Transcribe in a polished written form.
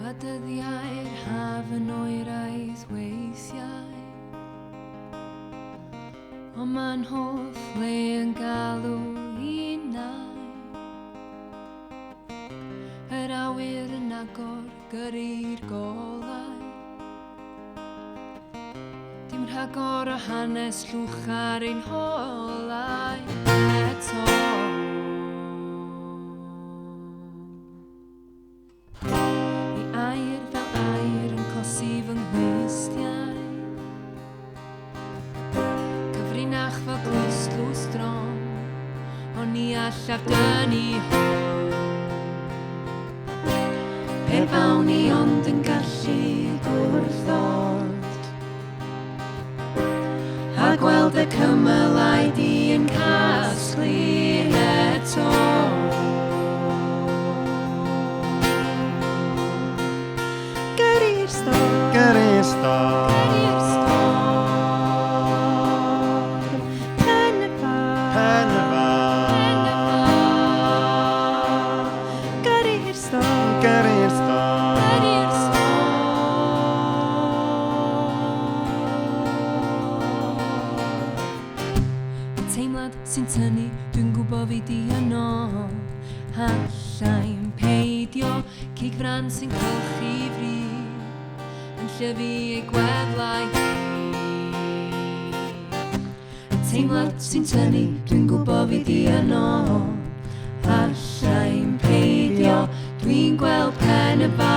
A dyddiau'r haf yn oeraidd weithiau, ond ma'n hoff le yn galw unau. Yr awyr yn agor gyrru'r golau, dim rhagor o hanes llwch ar ein holau eto. Fy nghwistiau, cyfrinach fel clwstw strom, ond ni allaf dynnu hon. Pe bawn ni ond yn gallu gwrthod, a gweld y cymylau di yn casglu eto. Gyrru'r storm, pen y bar. Gyrru'r storm, teimlad sy'n tynnu, dwi'n gwybod fi di yno. Allai'n peidio, cig fran sy'n cylchu fri, yn llyfu ei gweflau hi. Teimlad sy'n tynnu, dwi'n gwybod fi di yno. Allai'n peidio, dwi'n gweld pen y bar.